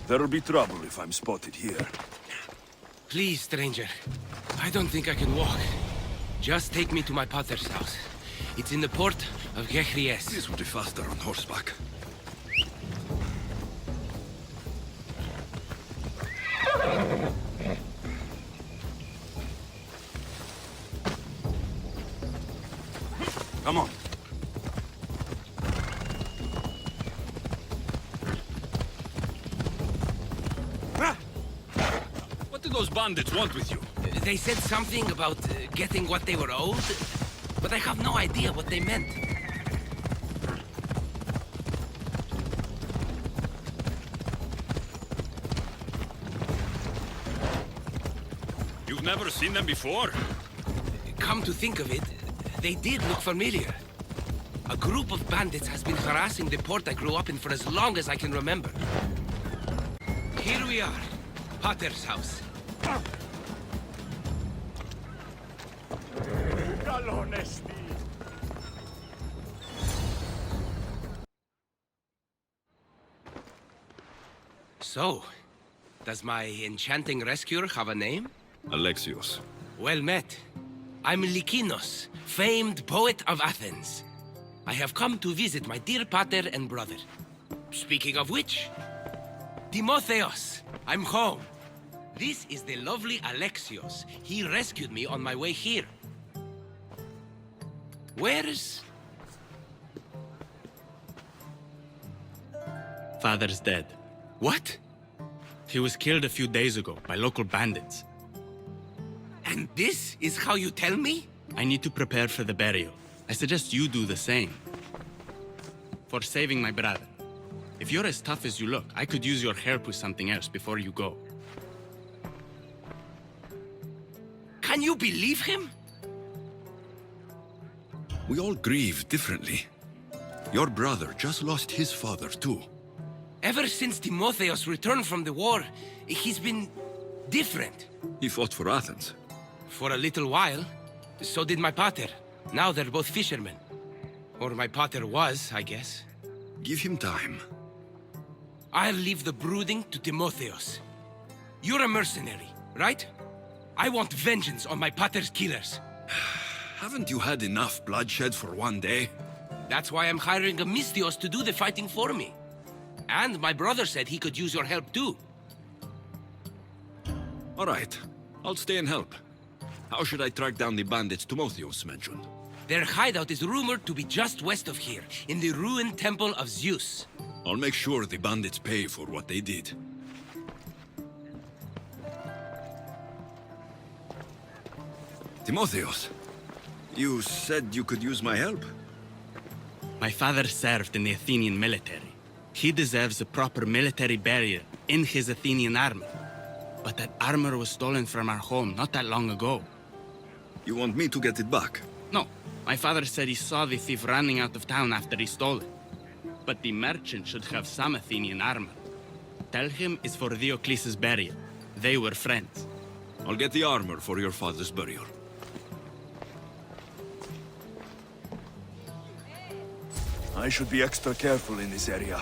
There'll be trouble if I'm spotted here. Please, stranger. I don't think I can walk. Just take me to my pater's house. It's in the port of Alexios. This would be faster on horseback. Come on. What do those bandits want with you? They said something about getting what they were owed, but I have no idea what they meant. You've never seen them before? Come to think of it, they did look familiar. A group of bandits has been harassing the port I grew up in for as long as I can remember. Here we are, Pater's house. So, does my enchanting rescuer have a name? Alexios. Well met. I'm Lykinos, famed poet of Athens. I have come to visit my dear pater and brother. Speaking of which, Timotheos, I'm home. This is the lovely Alexios. He rescued me on my way here. Where's... Father's dead. What? He was killed a few days ago by local bandits. And this is how you tell me? I need to prepare for the burial. I suggest you do the same. For saving my brother. If you're as tough as you look, I could use your help with something else before you go. Can you believe him? We all grieve differently. Your brother just lost his father, too. Ever since Timotheos returned from the war, he's been different. He fought for Athens. For a little while. So did my pater. Now they're both fishermen. Or my pater was, I guess. Give him time. I'll leave the brooding to Timotheos. You're a mercenary, right? I want vengeance on my pater's killers. Haven't you had enough bloodshed for one day? That's why I'm hiring a Mystios to do the fighting for me. And my brother said he could use your help too. All right. I'll stay and help. How should I track down the bandits Timotheos mentioned? Their hideout is rumored to be just west of here, in the ruined temple of Zeus. I'll make sure the bandits pay for what they did. Timotheos, you said you could use my help? My father served in the Athenian military. He deserves a proper military burial in his Athenian armor. But that armor was stolen from our home not that long ago. You want me to get it back? No, my father said he saw the thief running out of town after he stole it. But the merchant should have some Athenian armor. Tell him it's for Diocles' burial. They were friends. I'll get the armor for your father's burial. I should be extra careful in this area.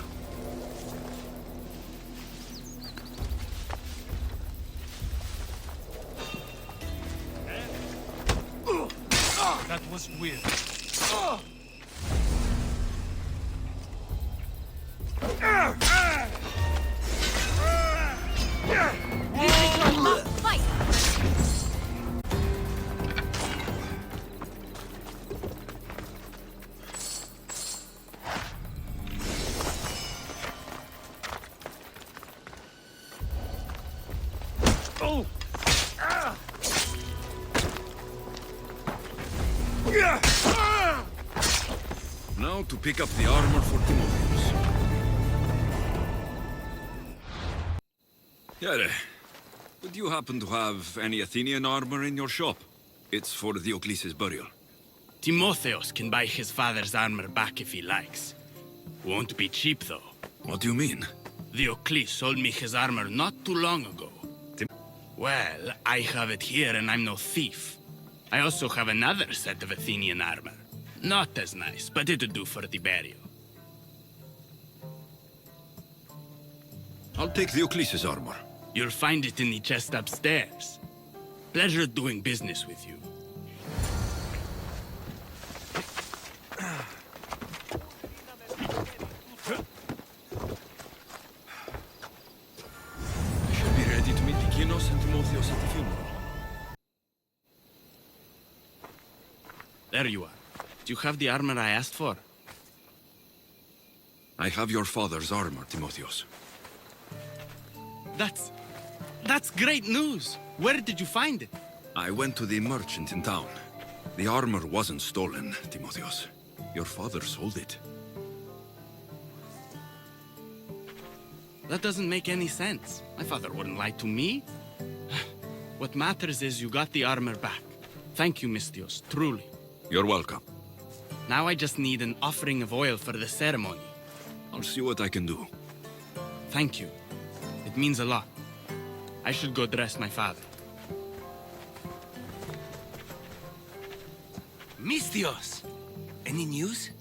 That was weird. This is your last fight! Now to pick up the armor for Timotheos. Yare, would you happen to have any Athenian armor in your shop? It's for Diocles' burial. Timotheos can buy his father's armor back if he likes. Won't be cheap, though. What do you mean? Diocles sold me his armor not too long ago. Well, I have it here and I'm no thief. I also have another set of Athenian armor. Not as nice, but it'll do for the burial. I'll take the Alexios armor. You'll find it in the chest upstairs. Pleasure doing business with you. I should be ready to meet Alexios and Timotheos at the funeral. There you are. Do you have the armor I asked for? I have your father's armor, Timotheos. That's great news. Where did you find it? I went to the merchant in town. The armor wasn't stolen, Timotheos. Your father sold it. That doesn't make any sense. My father wouldn't lie to me. What matters is you got the armor back. Thank you, Timotheos, truly. You're welcome. Now I just need an offering of oil for the ceremony. I'll see what I can do. Thank you. It means a lot. I should go dress my father. Timotheos! Any news?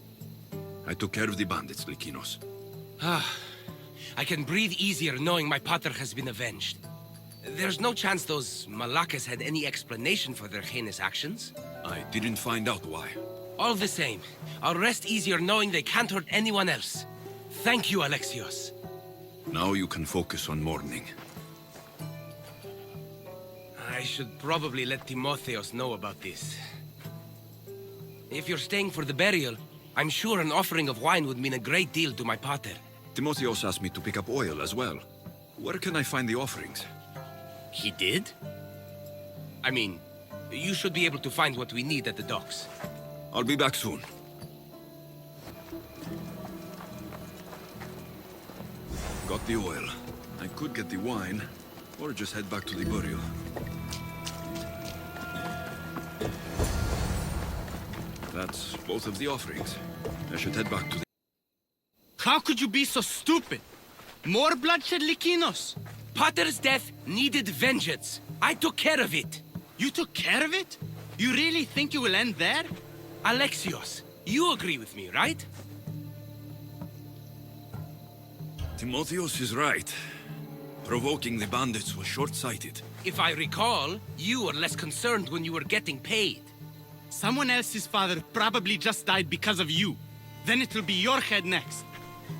I took care of the bandits, Alexios. I can breathe easier knowing my pater has been avenged. There's no chance those Malakas had any explanation for their heinous actions? I didn't find out why. All the same, I'll rest easier knowing they can't hurt anyone else. Thank you, Alexios. Now you can focus on mourning. I should probably let Timotheos know about this. If you're staying for the burial, I'm sure an offering of wine would mean a great deal to my pater. Timotheos asked me to pick up oil as well. Where can I find the offerings? He did? I mean, you should be able to find what we need at the docks. I'll be back soon. Got the oil. I could get the wine, or just head back to the burial. That's both of the offerings. I should head back to the... How could you be so stupid? More bloodshed, Alexios? Pater's death needed vengeance. I took care of it. You took care of it? You really think you will end there? Alexios, you agree with me, right? Timotheos is right. Provoking the bandits was short-sighted. If I recall, you were less concerned when you were getting paid. Someone else's father probably just died because of you. Then it'll be your head next.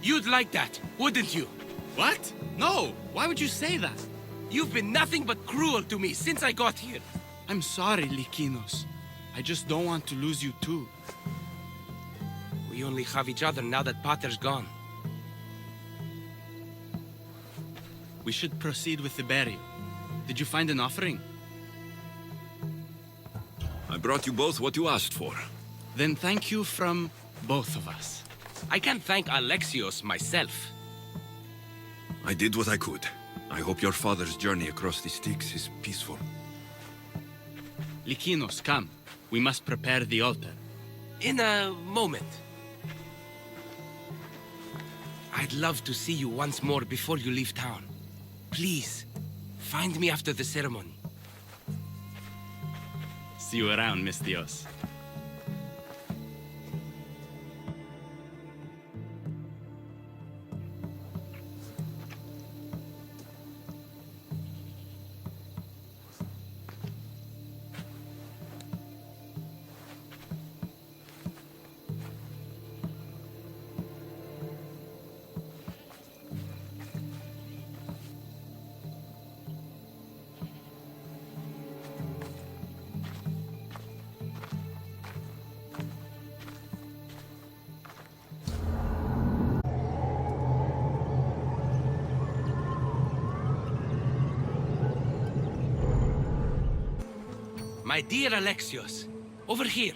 You'd like that, wouldn't you? What? No! Why would you say that? You've been nothing but cruel to me since I got here. I'm sorry, Alexios. I just don't want to lose you too. We only have each other now that Pater's gone. We should proceed with the burial. Did you find an offering? I brought you both what you asked for. Then thank you from both of us. I can't thank Alexios myself. I did what I could. I hope your father's journey across the Styx is peaceful. Alexios, come. We must prepare the altar. In a moment. I'd love to see you once more before you leave town. Please, find me after the ceremony. See you around, Timotheos. My dear Alexios, over here.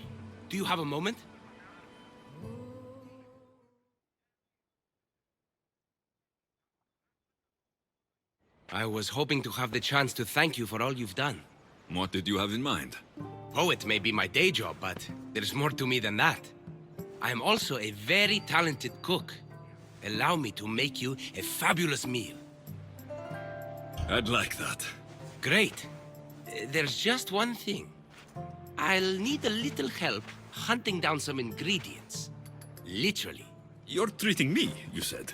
Do you have a moment? I was hoping to have the chance to thank you for all you've done. What did you have in mind? Poet may be my day job, but there's more to me than that. I am also a very talented cook. Allow me to make you a fabulous meal. I'd like that. Great. There's just one thing. I'll need a little help hunting down some ingredients. Literally. You're treating me, you said.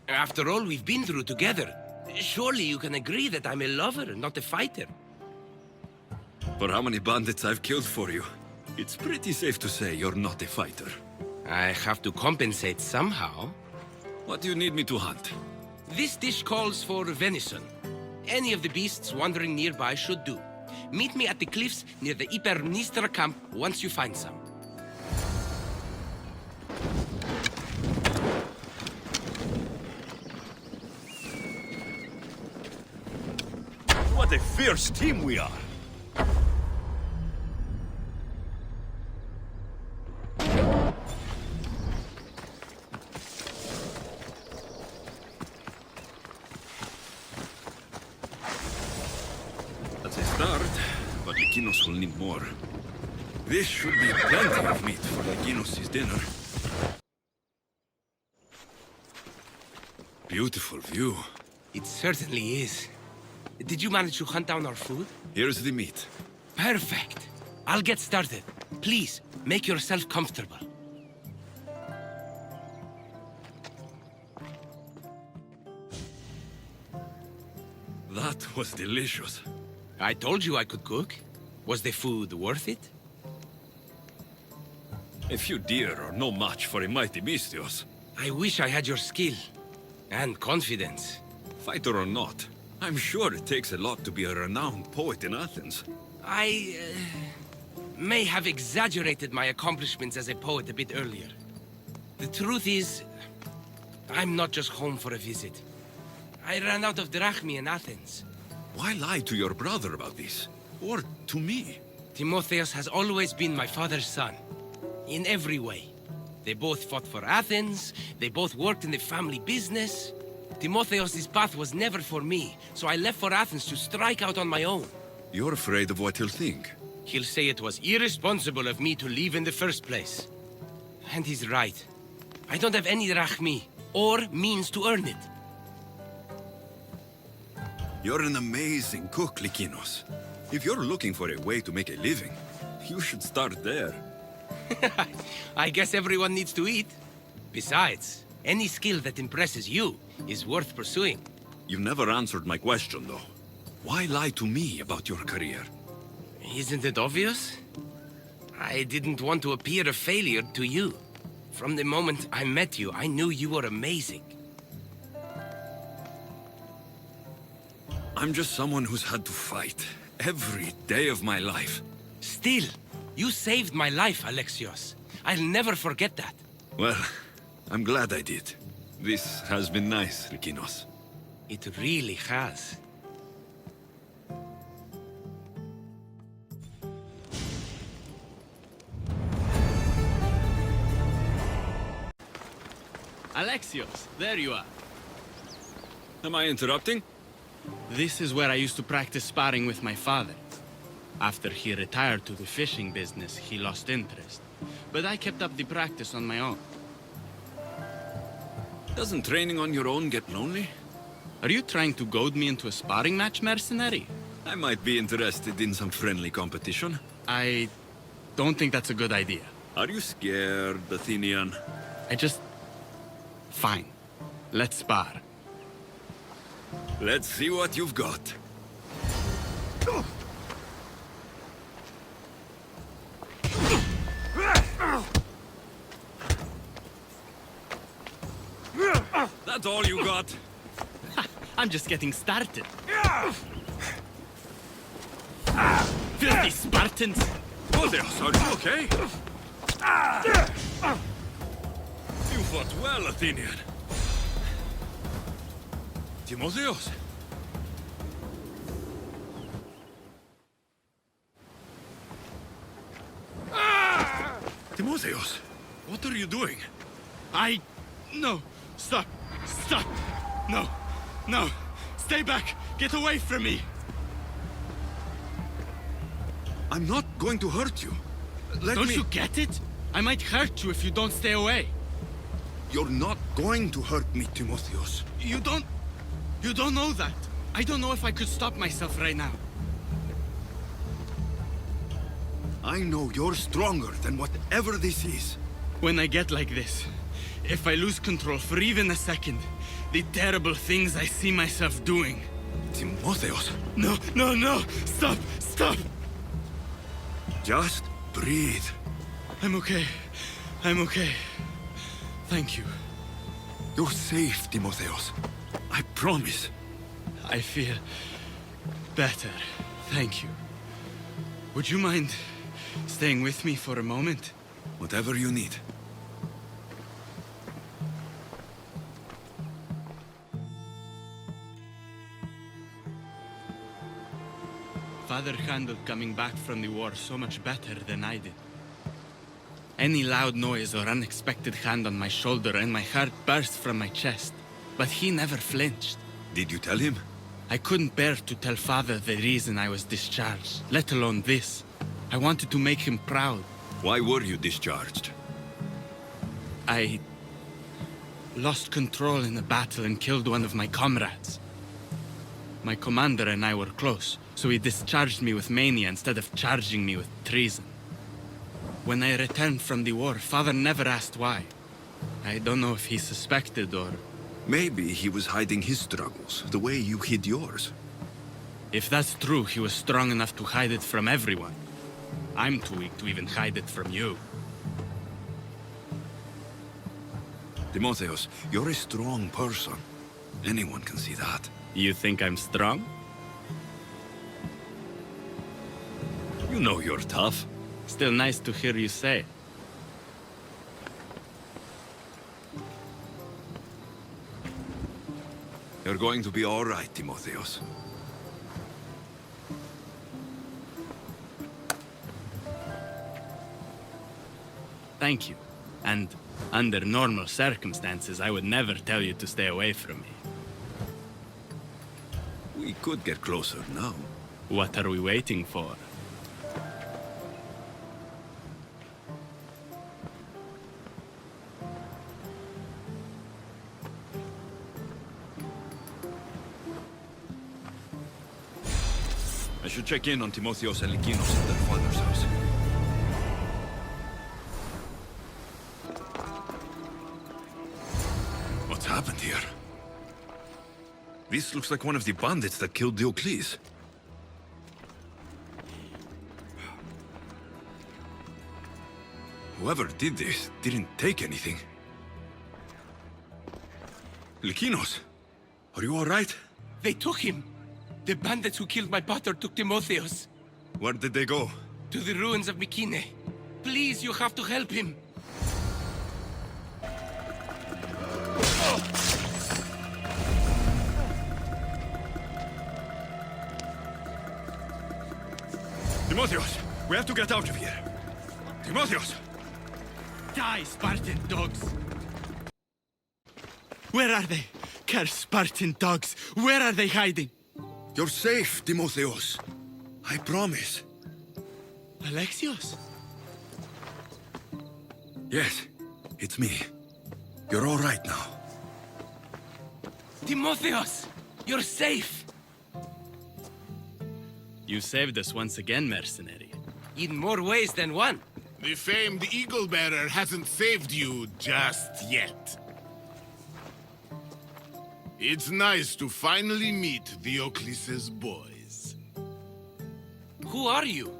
After all we've been through together, Surely you can agree that I'm a lover, not a fighter. For how many bandits I've killed for you, it's pretty safe to say you're not a fighter. I have to compensate somehow. What do you need me to hunt? This dish calls for venison. Any of the beasts wandering nearby should do. Meet me at the cliffs near the Ipermnistra camp once you find some. What a fierce team we are! That's a start, but Lykinos will need more. This should be plenty of meat for Lykinos' dinner. Beautiful view. It certainly is. Did you manage to hunt down our food? Here's the meat. Perfect. I'll get started. Please, make yourself comfortable. That was delicious. I told you I could cook. Was the food worth it? A few deer are no match for a mighty Timotheos. I wish I had your skill. And confidence. Fighter or not, I'm sure it takes a lot to be a renowned poet in Athens. I may have exaggerated my accomplishments as a poet a bit earlier. The truth is, I'm not just home for a visit. I ran out of drachmi in Athens. Why lie to your brother about this? Or to me? Timotheos has always been my father's son. In every way. They both fought for Athens, they both worked in the family business. Timotheos' path was never for me, so I left for Athens to strike out on my own. You're afraid of what he'll think. He'll say it was irresponsible of me to leave in the first place. And he's right. I don't have any drachmi, or means to earn it. You're an amazing cook, Lykinos. If you're looking for a way to make a living, you should start there. I guess everyone needs to eat. Besides, any skill that impresses you is worth pursuing. You never answered my question, though. Why lie to me about your career? Isn't it obvious? I didn't want to appear a failure to you. From the moment I met you, I knew you were amazing. I'm just someone who's had to fight every day of my life. Still, you saved my life, Alexios. I'll never forget that. Well, I'm glad I did. This has been nice, Lykinos. It really has. Alexios, there you are. Am I interrupting? This is where I used to practice sparring with my father. After he retired to the fishing business, he lost interest. But I kept up the practice on my own. Doesn't training on your own get lonely? Are you trying to goad me into a sparring match, mercenary? I might be interested in some friendly competition. I don't think that's a good idea. Are you scared, Athenian? Fine. Let's spar. Let's see what you've got. That's all you got? I'm just getting started. Filthy Spartans! Timotheos, are you okay? You fought well, Athenian. Timotheos? Timotheos, what are you doing? No! Stop! Stop! No! No! Stay back! Get away from me! I'm not going to hurt you. Don't you get it? I might hurt you if you don't stay away. You're not going to hurt me, Timotheos. You don't know that. I don't know if I could stop myself right now. I know you're stronger than whatever this is. When I get like this, if I lose control for even a second, The terrible things I see myself doing. Timotheos, No, no, no! Stop! Stop! just breathe. I'm okay. I'm okay. Thank you. You're safe, Timotheos. I promise. I feel better. Thank you. Would you mind staying with me for a moment? Whatever you need. Father handled coming back from the war so much better than I did. Any loud noise or unexpected hand on my shoulder and my heart burst from my chest. But he never flinched. Did you tell him? I couldn't bear to tell Father the reason I was discharged, let alone this. I wanted to make him proud. Why were you discharged? I lost control in a battle and killed one of my comrades. My commander and I were close, so he discharged me with mania instead of charging me with treason. When I returned from the war, Father never asked why. I don't know if he suspected or... Maybe he was hiding his struggles, the way you hid yours. If that's true, he was strong enough to hide it from everyone. I'm too weak to even hide it from you. Timotheos, you're a strong person. Anyone can see that. You think I'm strong? You know you're tough. Still nice to hear you say. You're going to be all right, Timotheos. Thank you. And under normal circumstances, I would never tell you to stay away from me. We could get closer now. What are we waiting for? I should check in on Timotheos and Alexios at their father's house. What's happened here? This looks like one of the bandits that killed Diocles. Whoever did this didn't take anything. Alexios, are you all right? They took him. The bandits who killed my pater took Timotheos Where did they go? to the ruins of Mykine. Please, you have to help him. Timotheos, we have to get out of here. Timotheos! Die, Spartan dogs! Where are they? Cursed Spartan dogs! Where are they hiding? You're safe, Timotheos. I promise. Alexios? Yes, it's me. You're all right now. Timotheos, you're safe. You saved us once again, mercenary. In more ways than one. The famed Eagle Bearer hasn't saved you just yet. It's nice to finally meet Diocles' boys. Who are you?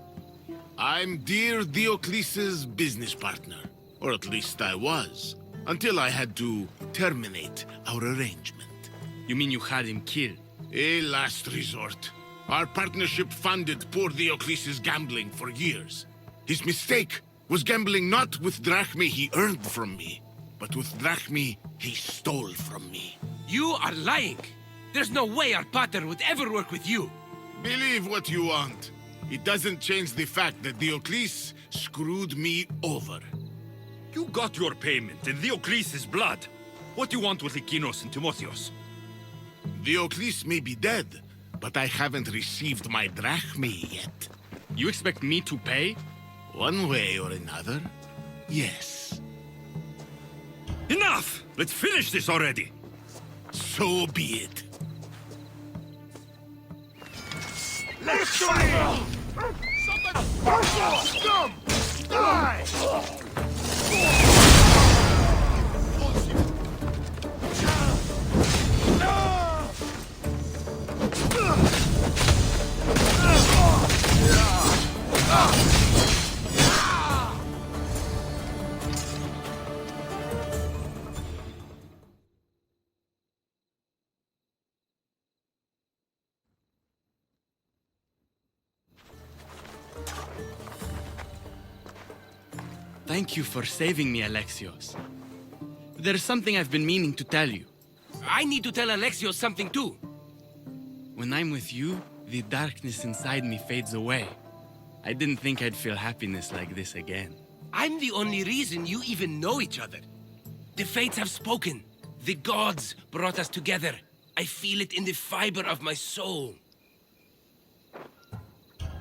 I'm dear Diocles' business partner. Or at least I was. Until I had to terminate our arrangement. You mean you had him killed? A last resort. Our partnership funded poor Diocles' gambling for years. His mistake was gambling not with drachmae he earned from me, but with drachmae he stole from me. You are lying. There's no way our pater would ever work with you. Believe what you want. It doesn't change the fact that Diocles screwed me over. You got your payment in Diocles' blood. What do you want with Alexios and Timotheos? Diocles may be dead, but I haven't received my drachmae yet. You expect me to pay? One way or another, yes. Enough! Let's finish this already! So be it. Let's go! Scum! Die! Thank you for saving me, Alexios. There's something I've been meaning to tell you. I need to tell Alexios something too. When I'm with you, the darkness inside me fades away. I didn't think I'd feel happiness like this again. I'm the only reason you even know each other. The fates have spoken. The gods brought us together. I feel it in the fiber of my soul.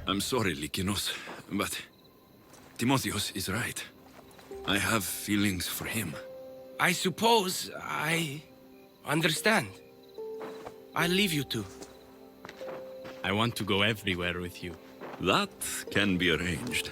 I'm sorry, Lykinos, but Timotheos is right. I have feelings for him. I suppose I understand. I'll leave you two. I want to go everywhere with you. That can be arranged.